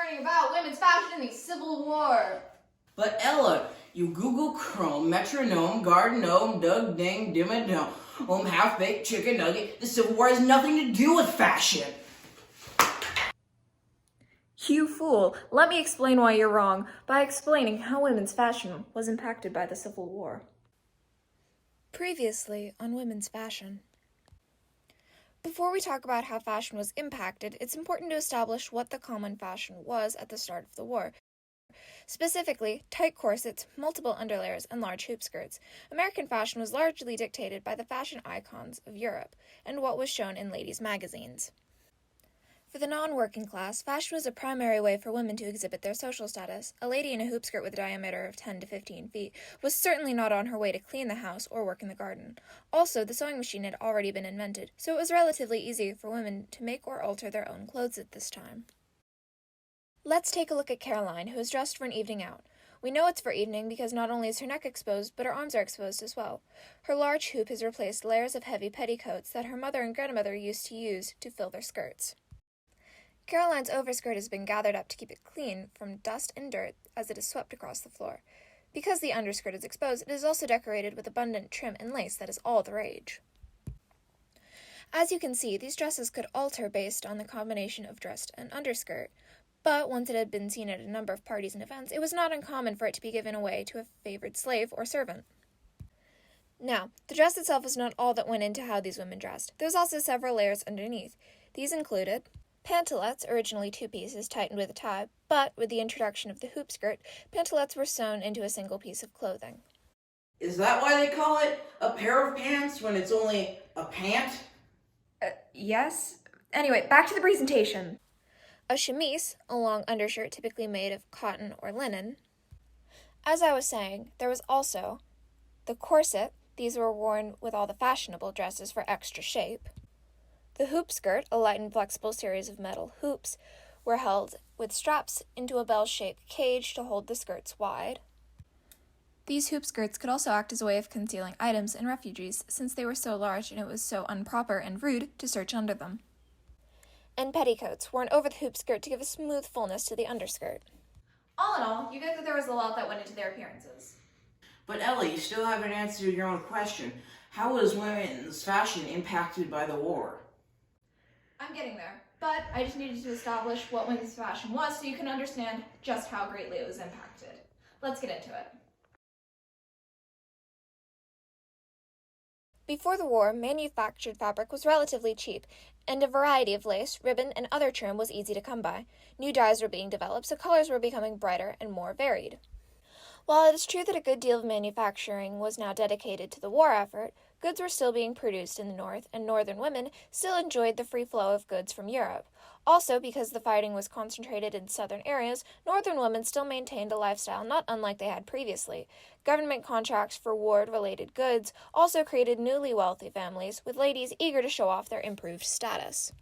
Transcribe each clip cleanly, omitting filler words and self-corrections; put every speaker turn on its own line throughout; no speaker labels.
learning about women's fashion in the Civil War.
But Ella, you Google Chrome, metronome, garden gnome, Doug dang, dimmadome, half-baked chicken nugget. The Civil War has nothing to do with fashion.
You fool, let me explain why you're wrong by explaining how women's fashion was impacted by the Civil War. Previously on women's fashion. Before we talk about how fashion was impacted, it's important to establish what the common fashion was at the start of the war. Specifically, tight corsets, multiple underlayers, and large hoop skirts. American fashion was largely dictated by the fashion icons of Europe and what was shown in ladies' magazines. For the non-working class, fashion was a primary way for women to exhibit their social status. A lady in a hoop skirt with a diameter of 10 to 15 feet was certainly not on her way to clean the house or work in the garden. Also, the sewing machine had already been invented, so it was relatively easy for women to make or alter their own clothes at this time. Let's take a look at Caroline, who is dressed for an evening out. We know it's for evening because not only is her neck exposed, but her arms are exposed as well. Her large hoop has replaced layers of heavy petticoats that her mother and grandmother used to use to fill their skirts. Caroline's overskirt has been gathered up to keep it clean from dust and dirt as it is swept across the floor. Because the underskirt is exposed, it is also decorated with abundant trim and lace that is all the rage. As you can see, these dresses could alter based on the combination of dress and underskirt, but once it had been seen at a number of parties and events, it was not uncommon for it to be given away to a favored slave or servant. Now, the dress itself is not all that went into how these women dressed. There was also several layers underneath. These included pantalettes, originally two pieces tightened with a tie, but with the introduction of the hoop skirt, pantalettes were sewn into a single piece of clothing.
Is that why they call it a pair of pants when it's only a pant?
Yes. Anyway, back to the presentation. A chemise, a long undershirt typically made of cotton or linen. As I was saying, there was also the corset. These were worn with all the fashionable dresses for extra shape. The hoop skirt, a light and flexible series of metal hoops, were held with straps into a bell-shaped cage to hold the skirts wide. These hoop skirts could also act as a way of concealing items and refugees, since they were so large and it was so improper and rude to search under them. And petticoats, worn over the hoop skirt to give a smooth fullness to the underskirt.
All in all, you get that there was a lot that went into their appearances.
But Ella, you still haven't answered your own question. How was women's fashion impacted by the war?
I'm getting there, but I just needed to establish what women's fashion was so you can understand just how greatly it was impacted. Let's get into it.
Before the war, manufactured fabric was relatively cheap, and a variety of lace, ribbon, and other trim was easy to come by. New dyes were being developed, so colors were becoming brighter and more varied. While it is true that a good deal of manufacturing was now dedicated to the war effort, goods were still being produced in the North, and Northern women still enjoyed the free flow of goods from Europe. Also, because the fighting was concentrated in southern areas, Northern women still maintained a lifestyle not unlike they had previously. Government contracts for war-related goods also created newly wealthy families, with ladies eager to show off their improved status.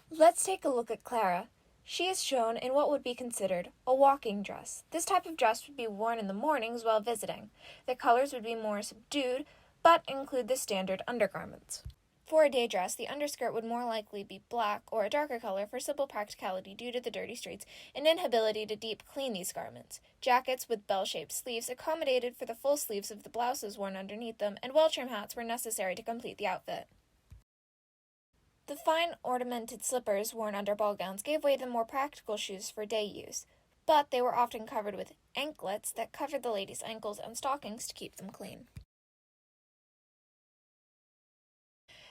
Let's take a look at Clara. She is shown in what would be considered a walking dress. This type of dress would be worn in the mornings while visiting. The colors would be more subdued, but include the standard undergarments. For a day dress, the underskirt would more likely be black or a darker color for simple practicality due to the dirty streets and inability to deep clean these garments. Jackets with bell-shaped sleeves accommodated for the full sleeves of the blouses worn underneath them, and well-trimmed hats were necessary to complete the outfit. The fine ornamented slippers worn under ball gowns gave way to more practical shoes for day use, but they were often covered with anklets that covered the ladies' ankles and stockings to keep them clean.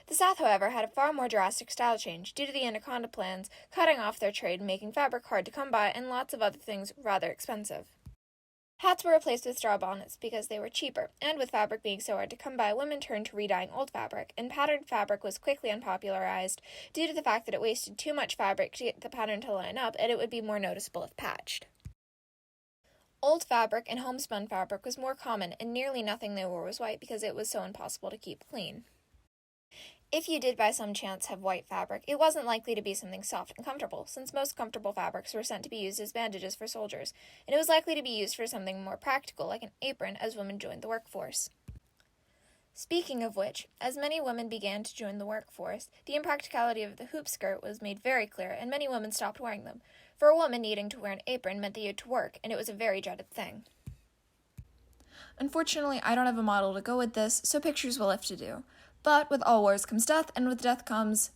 The South, however, had a far more drastic style change due to the Anaconda plans cutting off their trade, making fabric hard to come by, and lots of other things rather expensive. Hats were replaced with straw bonnets because they were cheaper, and with fabric being so hard to come by, women turned to redyeing old fabric, and patterned fabric was quickly unpopularized due to the fact that it wasted too much fabric to get the pattern to line up, and it would be more noticeable if patched. Old fabric and homespun fabric was more common, and nearly nothing they wore was white because it was so impossible to keep clean. If you did by some chance have white fabric, it wasn't likely to be something soft and comfortable, since most comfortable fabrics were sent to be used as bandages for soldiers, and it was likely to be used for something more practical, like an apron, as women joined the workforce. Speaking of which, as many women began to join the workforce, the impracticality of the hoop skirt was made very clear, and many women stopped wearing them. For a woman, needing to wear an apron meant that you had to work, and it was a very dreaded thing. Unfortunately, I don't have a model to go with this, so pictures will have to do. But with all wars comes death, and with death comes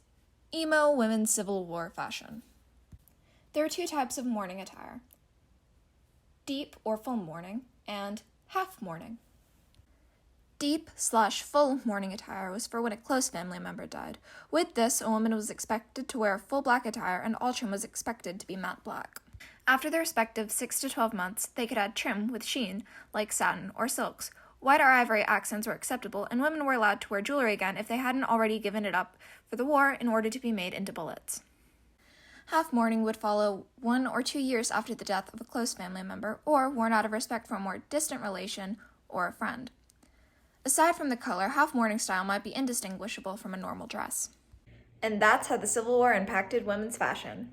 emo women's Civil War fashion. There are two types of mourning attire: deep or full mourning, and half mourning. Deep/full mourning attire was for when a close family member died. With this, a woman was expected to wear full black attire, and all trim was expected to be matte black. After the respective 6 to 12 months, they could add trim with sheen, like satin or silks. White or ivory accents were acceptable, and women were allowed to wear jewelry again if they hadn't already given it up for the war in order to be made into bullets. Half mourning would follow 1 or 2 years after the death of a close family member, or worn out of respect for a more distant relation or a friend. Aside from the color, half mourning style might be indistinguishable from a normal dress. And that's how the Civil War impacted women's fashion.